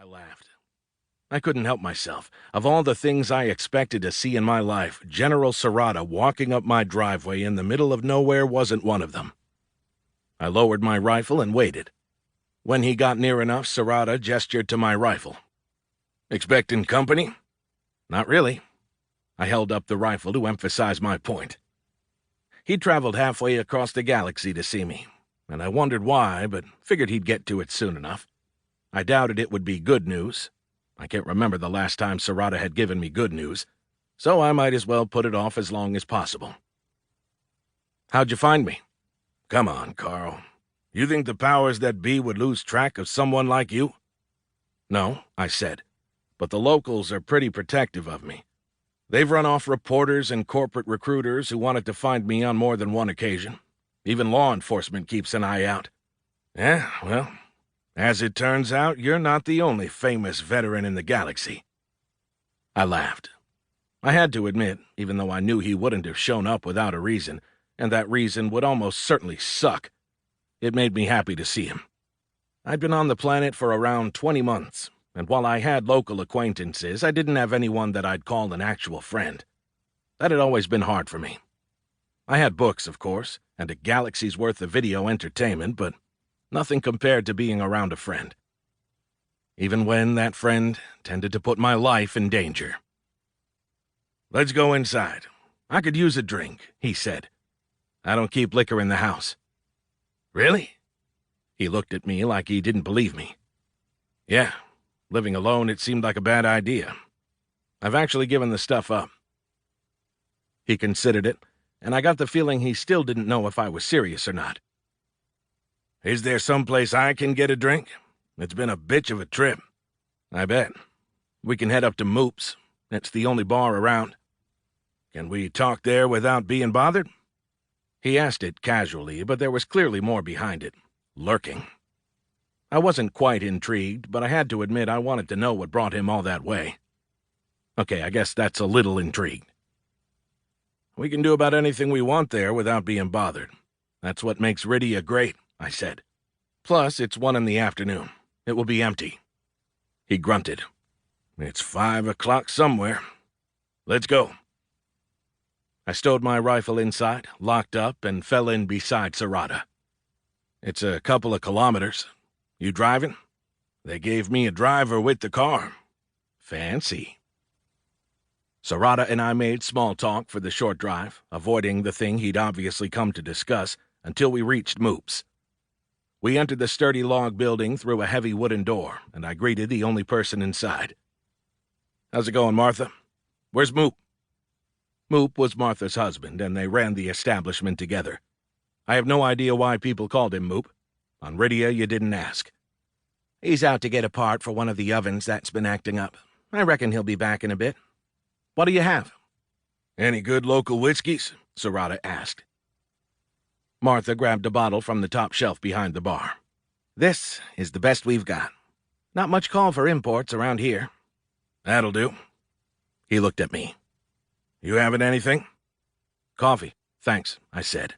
I laughed. I couldn't help myself. Of all the things I expected to see in my life, General Serrata walking up my driveway in the middle of nowhere wasn't one of them. I lowered my rifle and waited. When he got near enough, Serrata gestured to my rifle. "Expecting company?" "Not really." I held up the rifle to emphasize my point. He'd traveled halfway across the galaxy to see me, and I wondered why, but figured he'd get to it soon enough. I doubted it would be good news. I can't remember the last time Serrata had given me good news, so I might as well put it off as long as possible. "How'd you find me?" "Come on, Carl. You think the powers that be would lose track of someone like you?" "No," I said, "but the locals are pretty protective of me. They've run off reporters and corporate recruiters who wanted to find me on more than one occasion. Even law enforcement keeps an eye out." "Yeah, well, as it turns out, you're not the only famous veteran in the galaxy." I laughed. I had to admit, even though I knew he wouldn't have shown up without a reason, and that reason would almost certainly suck, it made me happy to see him. I'd been on the planet for around 20 months, and while I had local acquaintances, I didn't have anyone that I'd call an actual friend. That had always been hard for me. I had books, of course, and a galaxy's worth of video entertainment, but nothing compared to being around a friend. Even when that friend tended to put my life in danger. "Let's go inside. I could use a drink," he said. "I don't keep liquor in the house." "Really?" He looked at me like he didn't believe me. "Yeah, living alone, it seemed like a bad idea. I've actually given the stuff up." He considered it, and I got the feeling he still didn't know if I was serious or not. "Is there someplace I can get a drink? It's been a bitch of a trip." "I bet. We can head up to Moop's. It's the only bar around." "Can we talk there without being bothered?" He asked it casually, but there was clearly more behind it. Lurking. I wasn't quite intrigued, but I had to admit I wanted to know what brought him all that way. Okay, I guess that's a little intrigued. "We can do about anything we want there without being bothered. That's what makes Rydia great," I said. "Plus, it's 1 in the afternoon. It will be empty." He grunted. "It's 5 o'clock somewhere. Let's go." I stowed my rifle inside, locked up, and fell in beside Serrata. "It's a couple of kilometers. You driving?" "They gave me a driver with the car." "Fancy." Serrata and I made small talk for the short drive, avoiding the thing he'd obviously come to discuss, until we reached Moop's. We entered the sturdy log building through a heavy wooden door, and I greeted the only person inside. "How's it going, Martha? Where's Moop?" Moop was Martha's husband, and they ran the establishment together. I have no idea why people called him Moop. On Rydia, you didn't ask. "He's out to get a part for one of the ovens that's been acting up. I reckon he'll be back in a bit. What do you have?" "Any good local whiskeys?" Serrata asked. Martha grabbed a bottle from the top shelf behind the bar. "This is the best we've got. Not much call for imports around here." "That'll do." He looked at me. "You having anything?" "Coffee, thanks," I said.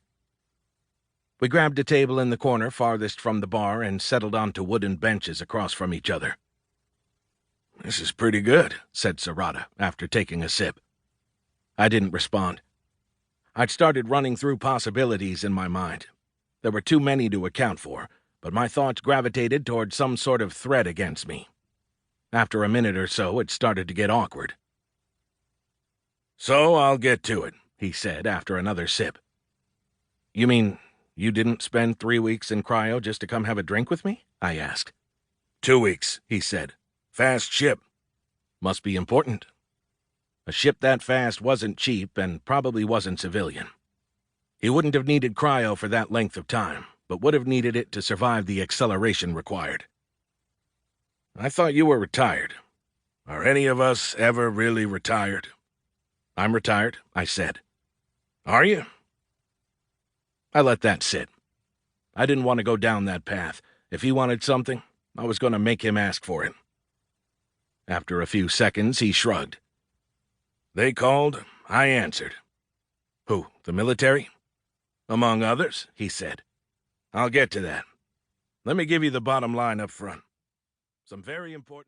We grabbed a table in the corner farthest from the bar and settled onto wooden benches across from each other. "This is pretty good," said Serrata, after taking a sip. I didn't respond. I'd started running through possibilities in my mind. There were too many to account for, but my thoughts gravitated toward some sort of threat against me. After a minute or so, it started to get awkward. "So I'll get to it," he said after another sip. "You mean you didn't spend 3 weeks in cryo just to come have a drink with me?" I asked. 2 weeks, he said. "Fast ship." "Must be important." A ship that fast wasn't cheap and probably wasn't civilian. He wouldn't have needed cryo for that length of time, but would have needed it to survive the acceleration required. "I thought you were retired. Are any of us ever really retired?" "I'm retired," I said. "Are you?" I let that sit. I didn't want to go down that path. If he wanted something, I was going to make him ask for it. After a few seconds, he shrugged. "They called. I answered." "Who, the military?" "Among others," he said. "I'll get to that. Let me give you the bottom line up front. Some very important..."